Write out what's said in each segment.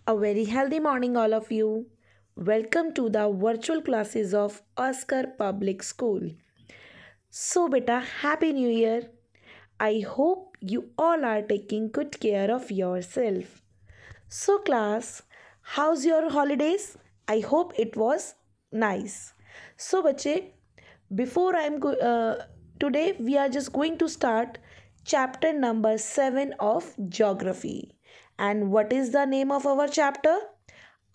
A very healthy morning, all of you. Welcome to the virtual classes of Oscar Public School. So, beta, Happy New Year. I hope you all are taking good care of yourself. So, class, how's your holidays? I hope it was nice. So, bache, before today we are just going to start chapter number 7 of geography. And what is the name of our chapter?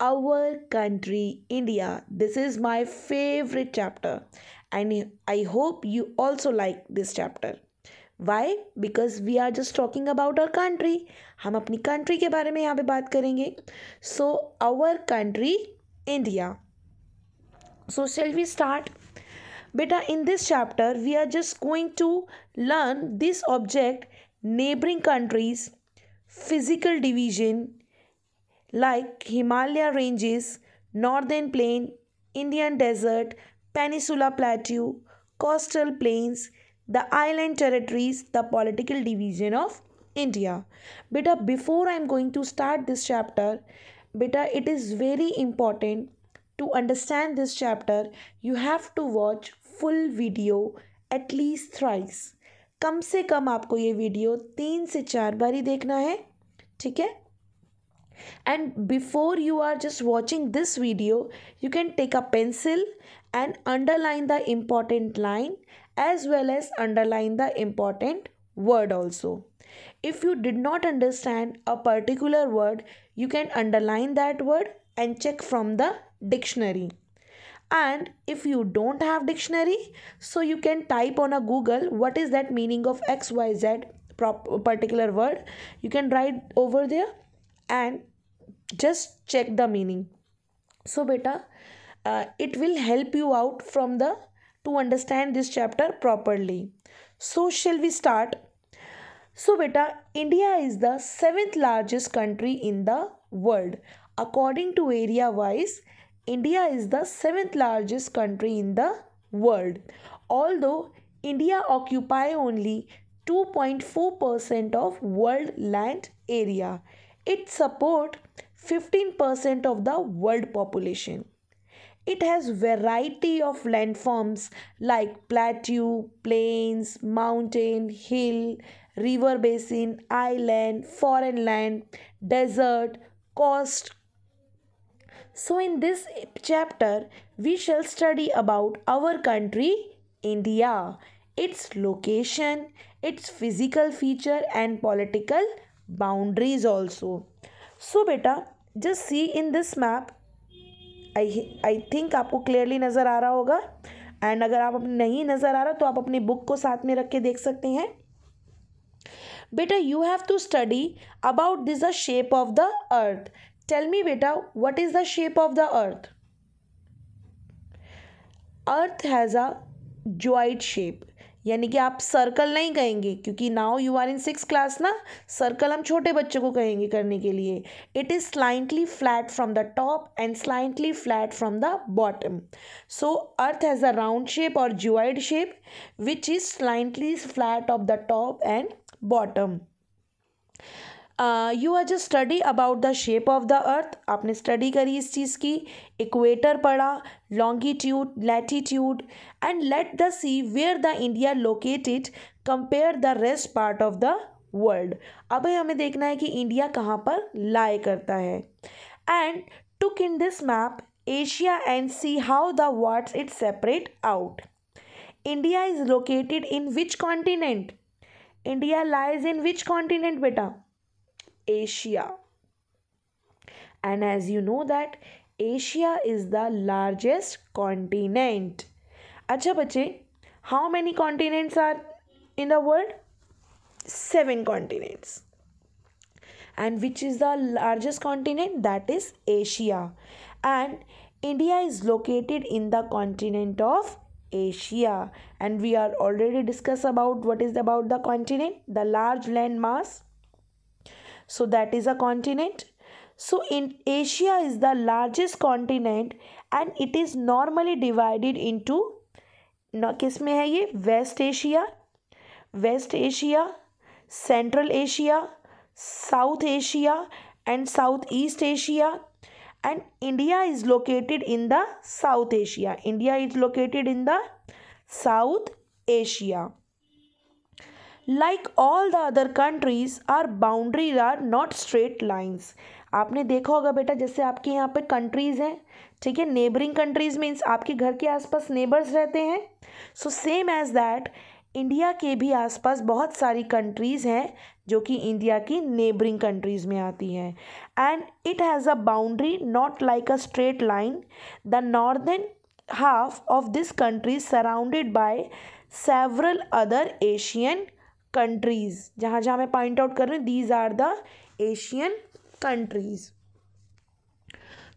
Our country, India. This is my favorite chapter, and I hope you also like this chapter. Why? Because we are just talking about our country. हम अपनी country के बारे में यहाँ पे बात करेंगे. So our country, India. So shall we start? Beta, in this chapter, we are just going to learn this object, neighboring countries, physical division, like Himalaya ranges, northern plain, Indian desert, peninsula plateau, coastal plains, the island territories, the political division of India. Beta, before I am going to start this chapter, beta, it is very important to understand this chapter. You have to watch full video at least thrice. कम से कम आपको ये video 3 से 4 बार ही देखना है. ठीक है? And before you are just watching this video, you can take a pencil and underline the important line as well as underline the important word also. If you did not understand a particular word, you can underline that word and check from the dictionary. And if you don't have dictionary, so you can type on a Google what is that meaning of XYZ particular word. You can write over there and just check the meaning. So beta, it will help you out to understand this chapter properly. So shall we start? So beta, India is the 7th largest country in the world. According to area wise, India is the 7th largest country in the world. Although India occupy only 2.4% of world land area, it support 15% of the world population. It has variety of landforms like plateau, plains, mountain, hill, river basin, island, foreign land, desert, coast. So in this chapter, we shall study about our country, India, its location, its physical feature and political boundaries also. So beta, just see in this map. I think आपको clearly नज़र आ रहा होगा. And अगर आप नहीं नज़र आ रहा तो आप अपनी बुक को साथ में रख के देख सकते हैं. बेटा, you have to study about this the shape of the earth. Tell me बेटा, what is the shape of the earth? Earth has a geoid shape. यानी कि आप सर्कल नहीं कहेंगे, क्योंकि now you are in 6th class ना. Circle हम छोटे बच्चों को कहेंगे करने के लिए. It is slightly flat from the top and slightly flat from the bottom. So earth has a round shape और geoid shape which is slightly flat of the top and bottom. You are just study about the shape of the earth. आपने study करी इस चीज़ की. Equator पढ़ा, longitude, latitude and let the see where the India located compare the rest part of the world. अब हमें देखना है कि इंडिया कहाँ पर लाई करता है. And took in this map Asia and see how the words it separate out. India is located in which continent? India lies in which continent बेटा? Asia. And as you know that Asia is the largest continent. अच्छा बच्चे, how many continents are in the world? 7 continents. And which is the largest continent? That is Asia. And India is located in the continent of Asia. And we are already discussed about what is about the continent, the large land mass. So that is a continent. So in Asia is the largest continent and it is normally divided into किस में है ये? West Asia, Central Asia, South Asia and Southeast Asia, and India is located in the South Asia. India is located in the South Asia. Like all the other countries, our boundaries are not straight lines. आपने देखा होगा बेटा, जैसे आपके यहाँ पे countries हैं, ठीक है, नेबरिंग कंट्रीज़ मीन्स आपके घर के आसपास नेबर्स रहते हैं. So same as that India के भी आसपास बहुत सारी कंट्रीज़ हैं जो कि इंडिया की नेबरिंग कंट्रीज़ में आती हैं. And it has a boundary not like a straight line. The northern half of this country is surrounded by several other Asian countries. जहाँ जहाँ मैं पॉइंट आउट कर रही हूँ, these are the Asian countries.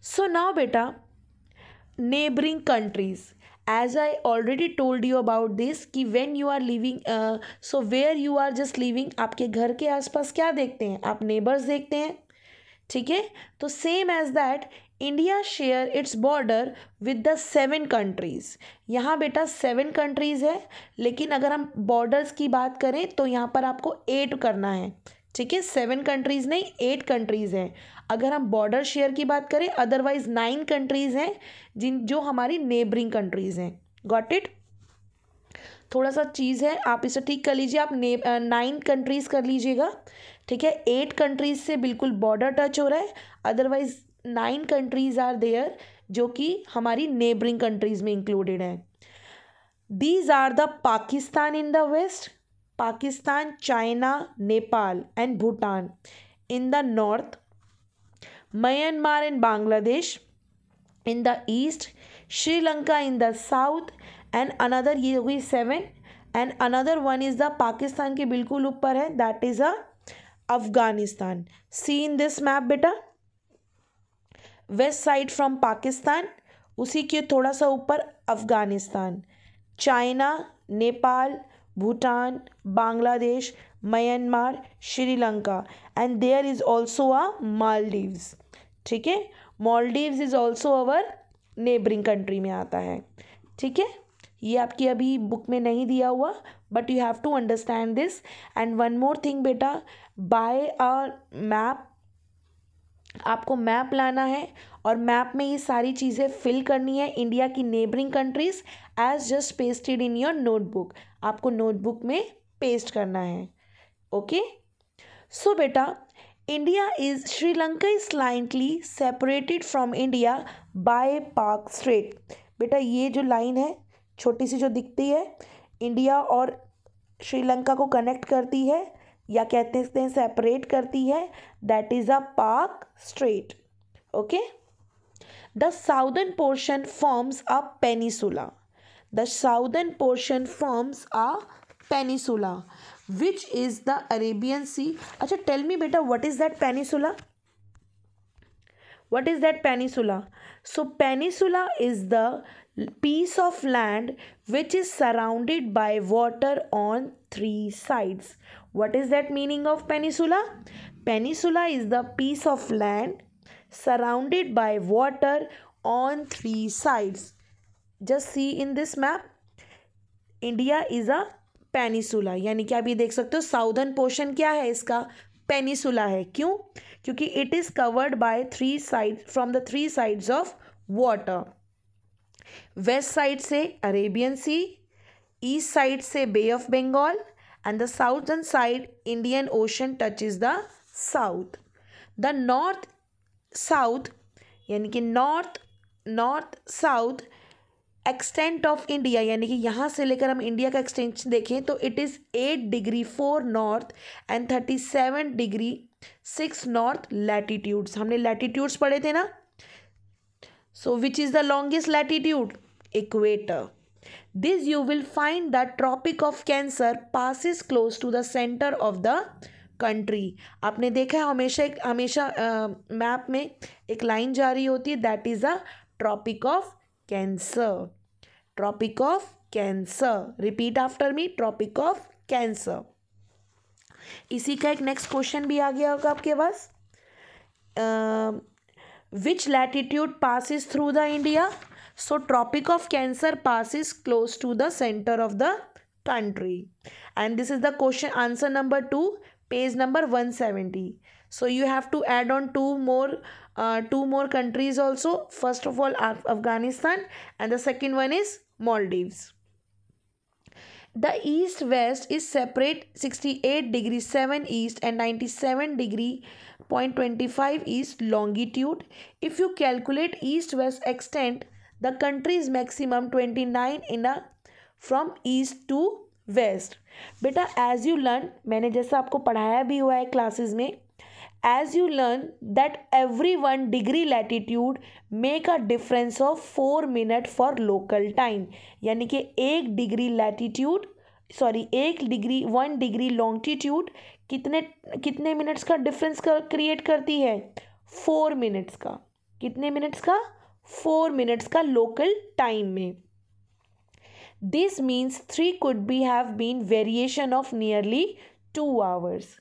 So now beta, neighboring countries, as I already told you about this कि when you are living so where you are just living, आपके घर के आसपास क्या देखते हैं आप? नेबर्स देखते हैं, ठीक है. तो same as that India share its border with the 7 countries. यहाँ बेटा 7 कंट्रीज़ है, लेकिन अगर हम बॉर्डर्स की बात करें तो यहाँ पर आपको 8 करना है, ठीक है. 7 कंट्रीज़ नहीं, 8 कंट्रीज़ हैं अगर हम बॉर्डर शेयर की बात करें. अदरवाइज 9 कंट्रीज़ हैं जो हमारी नेबरिंग कंट्रीज़ हैं. Got it. थोड़ा सा चीज़ है, आप इसे ठीक कर लीजिए. आप 9 कंट्रीज़ कर लीजिएगा, ठीक है. 8 कंट्रीज़ से बिल्कुल बॉर्डर टच हो रहा है. अदरवाइज 9 कंट्रीज़ आर देयर जो कि हमारी नेबरिंग कंट्रीज़ में इंक्लूडेड हैं. These are the Pakistan in the west, Pakistan, China, Nepal and Bhutan in the north, Myanmar and Bangladesh in the east, Sri Lanka in the south and another, ये हो गई 7. And another one is the Pakistan के बिल्कुल ऊपर है, that is Afghanistan. See in this map बेटा, west side from Pakistan, उसी के थोड़ा सा ऊपर Afghanistan, China, Nepal, Bhutan, Bangladesh, Myanmar, Sri Lanka and there is also a Maldives, ठीक है. Maldives is also our neighbouring country में आता है, ठीक है. ये आपकी अभी बुक में नहीं दिया हुआ, but you have to understand this. And one more thing बेटा, बाय अ मैप, आपको मैप लाना है और मैप में ये सारी चीज़ें फिल करनी है. इंडिया की neighbouring countries as just pasted in your notebook, आपको नोटबुक में पेस्ट करना है. ओके. सो बेटा, India is, Sri Lanka is slightly separated from India by Palk strait. बेटा ये जो लाइन है छोटी सी जो दिखती है, इंडिया और श्रीलंका को कनेक्ट करती है या कहते हैं सेपरेट करती है, that is a Palk strait. Okay. The southern portion forms a peninsula. The southern portion forms a peninsula which is the Arabian Sea. अच्छा, टेल मी बेटा, what is that peninsula? What is that peninsula? So peninsula is the piece of land which is surrounded by water on 3 sides. What is that meaning of peninsula? Peninsula is the piece of land surrounded by water on 3 sides. Just see in this map, India is a peninsula. यानी कि आप ये देख सकते हो southern portion क्या है इसका, पेनिसुला है. क्यों? क्योंकि it is covered by 3 side, from the 3 sides of water. West side से अरेबियन सी, ईस्ट साइड से Bay of Bengal and the southern side Indian Ocean touches the south. The north south यानी कि north south extent of India, यानी कि यहाँ से लेकर हम इंडिया का एक्सटेंशन देखें तो it is 8 degree 4 north and 37 degree 6 north latitudes. हमने लैटिट्यूड्स पढ़े थे ना. So which is the longest latitude? Equator. This you will find the Tropic of Cancer passes close to the centre of the country. आपने देखा है हमेशा map में एक लाइन जा रही होती है, that is a Tropic of Cancer. Tropic of Cancer. Repeat after me, Tropic of Cancer. इसी का एक नेक्स्ट क्वेश्चन भी आ गया होगा आपके पास. Which latitude passes through the India? So Tropic of Cancer passes close to the centre of the country. And this is the question answer number 2, page number 170. So you have to add on two more countries also. First of all, Afghanistan, and the second one is Maldives. The east west is separate 68 degree 7 east and 97 degree point 25 east longitude. If you calculate east west extent, the country is maximum 29 in a from east to west. बेटा as you learn, मैंने जैसा आपको पढ़ाया भी हुआ है classes में, as you learn that every 1 degree latitude make a difference of 4 minutes for local time, यानी कि 1 degree latitude, sorry 1 degree longitude कितने कितने मिनट्स का डिफरेंस क्रिएट करती है? 4 मिनट्स का। कितने मिनट्स का? 4 मिनट्स का लोकल टाइम में। This means 3 could be have been variation of nearly 2 hours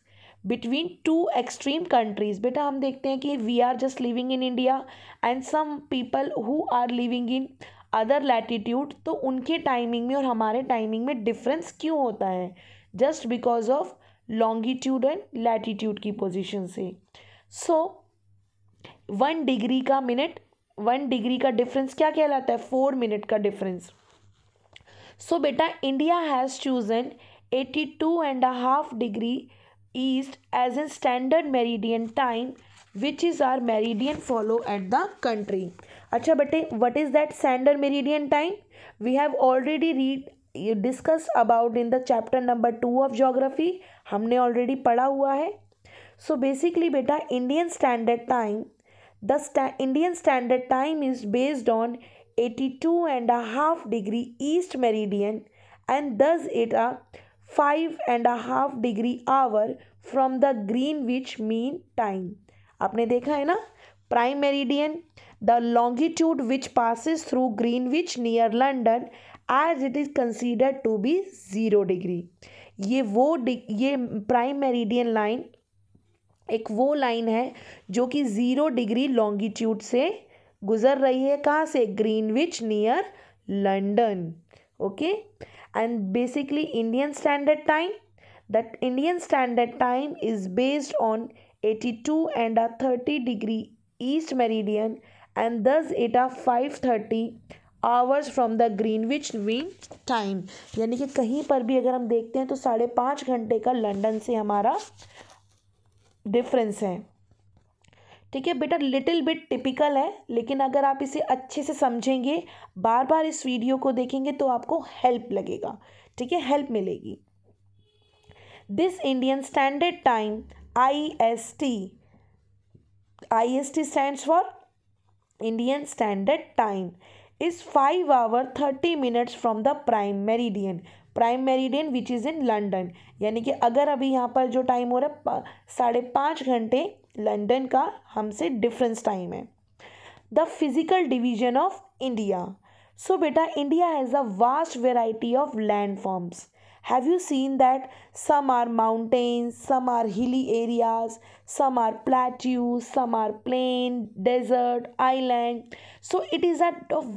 between two extreme countries. बेटा हम देखते हैं कि we are just living in India and some people who are living in other latitude, तो उनके timing में और हमारे टाइमिंग में डिफरेंस क्यों होता है? Just because of longitude and latitude की पोजीशन से। सो 1 डिग्री का मिनट, 1 डिग्री का डिफरेंस क्या कहलाता है? 4 मिनट का डिफरेंस। सो बेटा India has chosen 82.5 degree east as in standard meridian time, which is our meridian follow at the country. अच्छा बेटे, what is that standard meridian time? We have already discussed about in the chapter number 2 of geography. हमने already पढ़ा हुआ है. So basically बेटा Indian standard time, the Indian standard time is based on 82.5 degree east meridian and thus it a 5.5 degree hour from the Greenwich mean time. आपने देखा है ना, prime meridian, the longitude which passes through Greenwich near London as it is considered to be 0 degree. ये prime meridian line एक वो line है जो कि 0 डिग्री लॉन्गिट्यूड से गुजर रही है। कहाँ से? Greenwich near London. Okay, and basically Indian standard time, that Indian standard time is based on 82 and a 30 degree east meridian and thus it a 5:30 hours from the Greenwich mean time, यानी कि कहीं पर भी अगर हम देखते हैं तो 5.5 घंटे का लंदन से हमारा डिफरेंस है। ठीक है बेटा, लिटिल बिट टिपिकल है, लेकिन अगर आप इसे अच्छे से समझेंगे, बार बार इस वीडियो को देखेंगे तो आपको हेल्प लगेगा। ठीक है, हेल्प मिलेगी। This Indian standard time IST stands for Indian standard time is 5 hours 30 minutes from the prime meridian which is in London, यानी कि अगर अभी यहाँ पर जो टाइम हो रहा है 5.5 घंटे लंदन का हमसे डिफरेंस टाइम है। The physical division of India, so बेटा India has a vast variety of land forms. Have you seen that some are mountains, some are hilly areas, some are plateaus, some are plain, desert, island. So it is a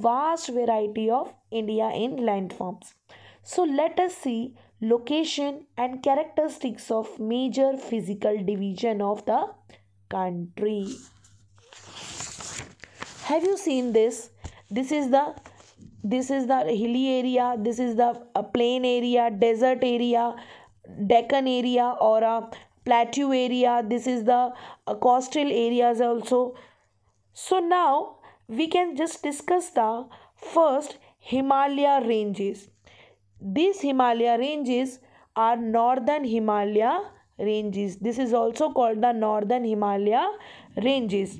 vast variety of India in landforms. So let us see location and characteristics of major physical division of the country. Have you seen this? This is the hilly area, this is the plain area, desert area, Deccan area or a plateau area, this is the coastal areas also. So now we can just discuss the first Himalaya ranges. These Himalaya ranges are northern Himalaya ranges. This is also called the northern Himalaya ranges.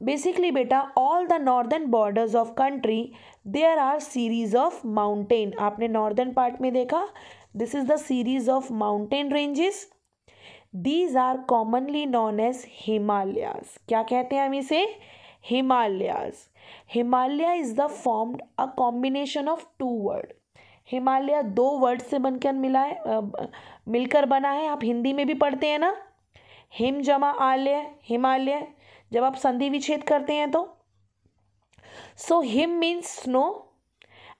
Basically beta, all the northern borders of country there are series of mountain. आपने northern part में देखा, this is the series of mountain ranges. These are commonly known as Himalayas. क्या कहते हैं हम इसे? Himalayas. Himalaya is the formed a combination of two words. Himalaya 2 word से बनकर मिलकर बना है। आप हिंदी में भी पढ़ते हैं ना, हिम जमा आलय, हिमालय, जब आप संधि विच्छेद करते हैं तो। So him means snow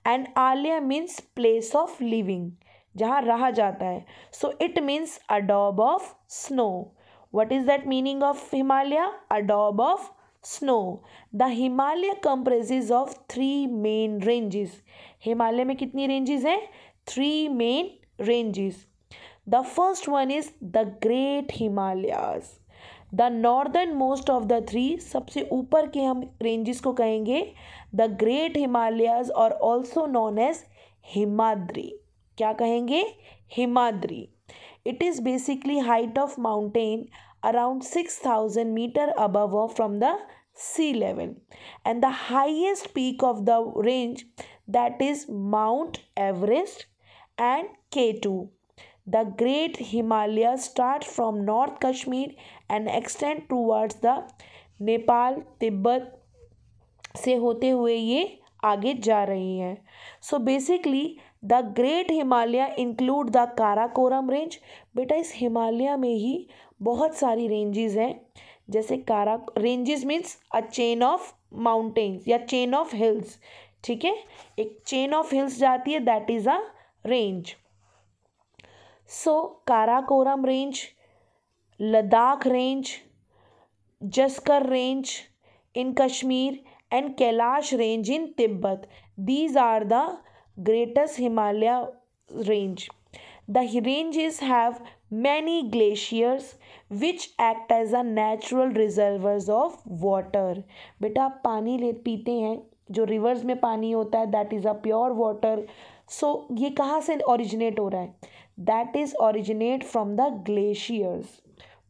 and alaya means place of living, जहाँ रहा जाता है। सो इट मीन्स अडॉब of snow. What is that meaning of Himalaya? A daub of snow. The Himalaya comprises of three main ranges. Himalaya में कितनी रेंजेस हैं? Three main ranges. The first one is the Great Himalayas. The northern most of the three, सबसे ऊपर के हम ranges को कहेंगे the great Himalayas और ऑल्सो नॉन एज हिमाद्री. क्या कहेंगे? Himadri. It is basically height of mountain around 6,000 metre above from the sea level, and the highest peak of the range, that is Mount Everest and K2. The Great Himalayas start from North Kashmir and extend towards the Nepal Tibet से होते हुए ये आगे जा रही हैं. So basically the great Himalaya include the Karakoram range. बेटा इस हिमालय में ही बहुत सारी रेंजेस हैं. जैसे Kara ranges means a chain of mountains या चेन ऑफ हिल्स. ठीक है, एक चेन ऑफ हिल्स जाती है, that is a range. So Karakoram range, Ladakh range, Zaskar range in Kashmir and Kailash range in Tibet. These are the greatest Himalaya range. The ranges have many glaciers which act as a natural reservoirs of water. बेटा आप पानी ले पीते हैं, जो reverse में पानी होता है that is a pure water. So ये कहाँ से ओरिजिनेट हो रहा है? That is originate from the glaciers.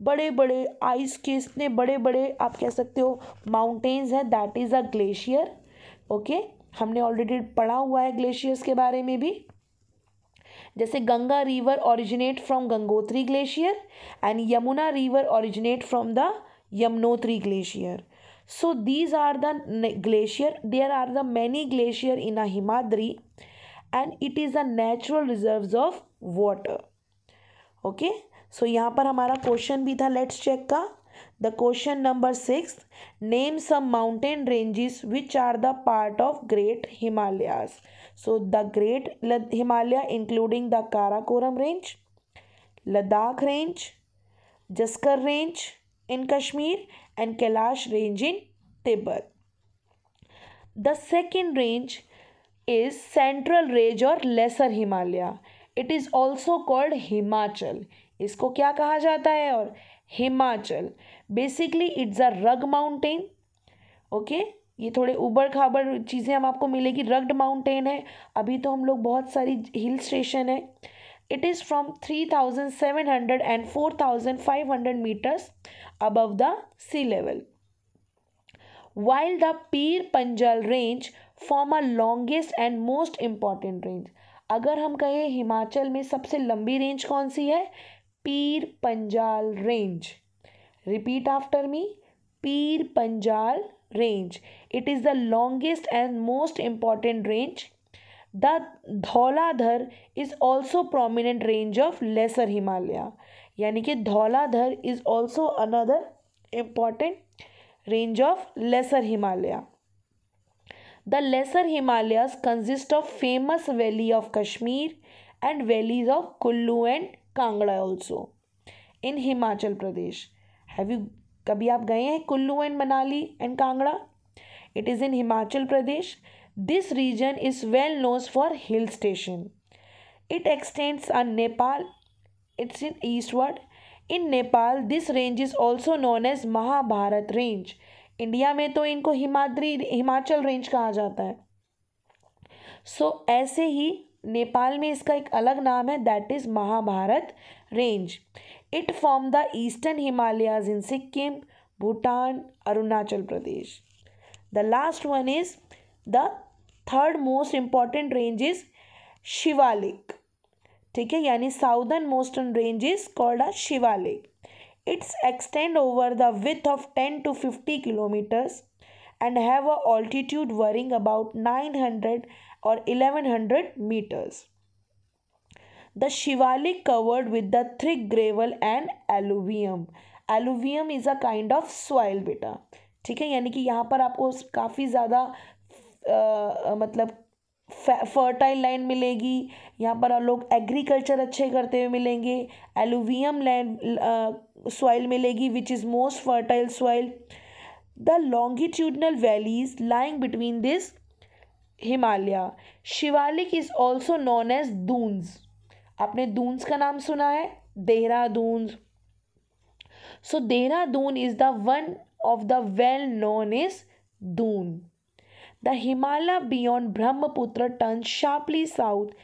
बड़े बड़े आइस के इतने बड़े बड़े आप कह सकते हो माउंटेन्स हैं, that is a glacier. Okay, हमने ऑलरेडी पढ़ा हुआ है ग्लेशियर्स के बारे में भी. जैसे Ganga river originate from Gangotri glacier and Yamuna river originate from the Yamunotri glacier. So these are the glacier. There are the many glacier in a Himadri and it is a natural reserves of water. Okay, so यहाँ पर हमारा question भी था, let's check का. The question number 6, name some mountain ranges which are the part of great Himalayas. So the great Himalaya including the Karakoram range, Ladakh range, Zaskar range in Kashmir and Kailash range in Tibet. The second range is central range और lesser Himalaya. It is also called Himachal. इसको क्या कहा जाता है? और Himachal. Basically it's a रग mountain. Okay, ये थोड़े उबड़ खाबड़ चीज़ें हम आपको मिलेगी. रग्ड माउंटेन है. अभी तो हम लोग बहुत सारी हिल स्टेशन है. It is from 3,700 and 4,500 metres above the sea level. while the Pir Panjal range form a longest and most important range. अगर हम कहें हिमाचल में सबसे लंबी रेंज कौन सी है? Pir Panjal range. Repeat after me, Pir Panjal range. It is the longest and most important range. The Dhauladhar is also prominent range of lesser Himalaya. यानी कि Dhauladhar is also another important range of lesser Himalaya. The lesser Himalayas consist of famous valley of Kashmir and valleys of Kullu and Kangra also in Himachal Pradesh. Have you कभी आप गए हैं Kullu and Manali and Kangra? It is in Himachal Pradesh. This region is well known for hill station. It extends on Nepal. It's in eastward. In Nepal this range is also known as Mahabharat range. India में तो इनको Himachal range कहा जाता है. सो ऐसे ही नेपाल में इसका एक अलग नाम है, that is Mahabharat range. It form the eastern Himalayas in Sikkim, Bhutan, Arunachal Pradesh. The last one is the third most important range is Shivalik. ठीक है, यानी southern mostern range is called a Shivalik. Its extend over the width of 10 to 50 kilometers and have a altitude varying about 900 or 1100 meters. The Shivalik covered with the thick gravel and alluvium. Alluvium is a kind of soil बेटा. ठीक है, यानी कि यहाँ पर आपको काफ़ी ज़्यादा मतलब फर्टाइल लैंड मिलेगी, यहाँ पर आप लोग एग्रीकल्चर अच्छे करते हुए मिलेंगे। एलुवियम लैंड सॉइल मिलेगी which is most fertile soil. The longitudinal valleys lying between this Himalaya. Shivalik is also known as Doons. आपने दून्स का नाम सुना है, Dehradun. So Dehradun is the one of the well known is Doon. The Himalaya beyond Brahmaputra turns sharply south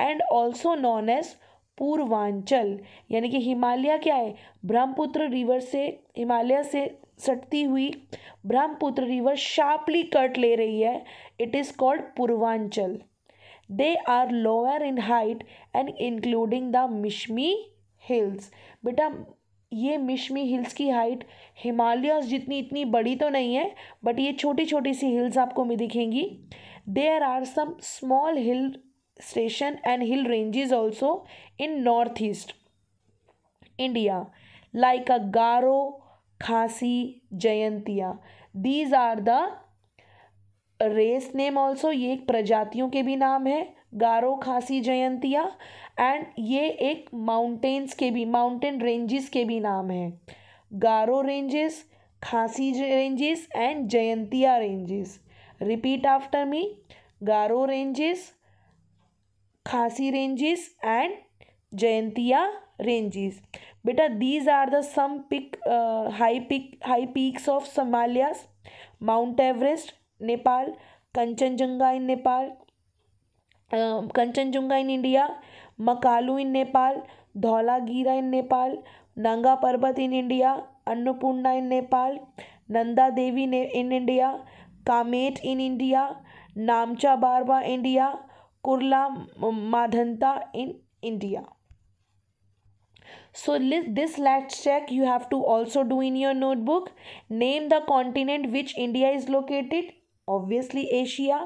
and also known as Purvanchal. यानी कि हिमालय क्या है, Brahmaputra river से, हिमालय से सटती हुई ब्रह्मपुत्र रिवर शार्पली कट ले रही है, it is called Purvanchal. They are lower in height and including the Mishmi hills. बेटा ये मिश्मी हिल्स की हाइट हिमालयस जितनी इतनी बड़ी तो नहीं है, बट ये छोटी छोटी सी हिल्स आपको में दिखेंगी। There are some small hill station and hill ranges also in north east India like a Garo, Khasi, Jaintia. These are the race name also, ये एक प्रजातियों के भी नाम है, गारो, खासी, जयंतिया। एंड ये एक माउंटेन्स के भी, माउंटेन रेंजेस के भी नाम है, Garo ranges, Khasi ranges and Jaintia ranges. Repeat after me, Garo ranges, Khasi ranges and Jaintia ranges. बेटा these are the some high peaks of Himalayas: Mount Everest Nepal, Kanchenjunga in Nepal, Kanchenjunga in India, Makalu in Nepal, Dhaulagiri in Nepal, Nanga Parbat in India, Annapurna in Nepal, Nanda Devi in India, Kamet in India, Namcha Barwa India, Gurla Mandhata in India. So this let's check you have to also do in your notebook. Name the continent which India is located. Obviously Asia.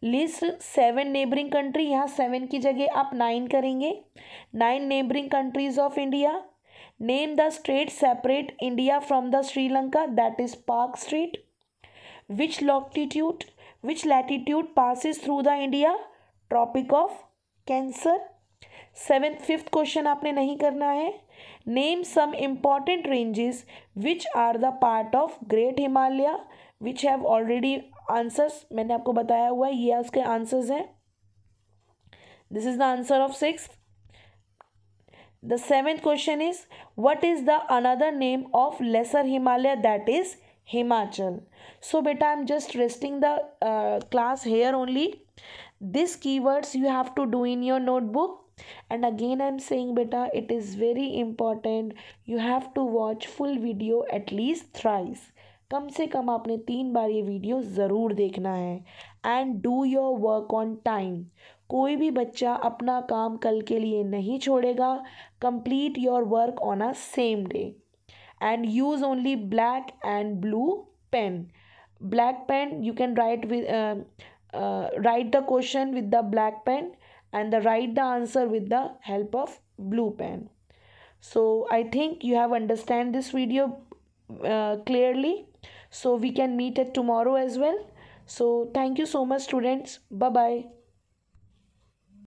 List 7 neighboring country. यहाँ 7 की जगह आप 9 करेंगे. 9 neighboring countries of India. Name the strait separate India from the Sri Lanka, that is Park Strait. Which latitude passes through the India? Tropic of Cancer. 5th question आपने नहीं करना है. Name some important ranges which are the part of great Himalaya, which have already answers, मैंने आपको बताया हुआ है, ये उसके आंसर्स हैं. This is the answer of 6th. The 7th question is what is the another name of lesser Himalaya, that is Himachal. So बेटा I am just resting the class here only. These keywords you have to do in your notebook. And again I am saying beta, it is very important you have to watch full video at least thrice. कम से कम आपने 3 बार ये video ज़रूर देखना है. And do your work on time. कोई भी बच्चा अपना काम कल के लिए नहीं छोड़ेगा. Complete your work on a same day and use only black and blue pen. Black pen you can write the question with the black pen and write the answer with the help of blue pen. So I think you have understand this video clearly, so we can meet at tomorrow as well. So thank you so much students. Bye bye.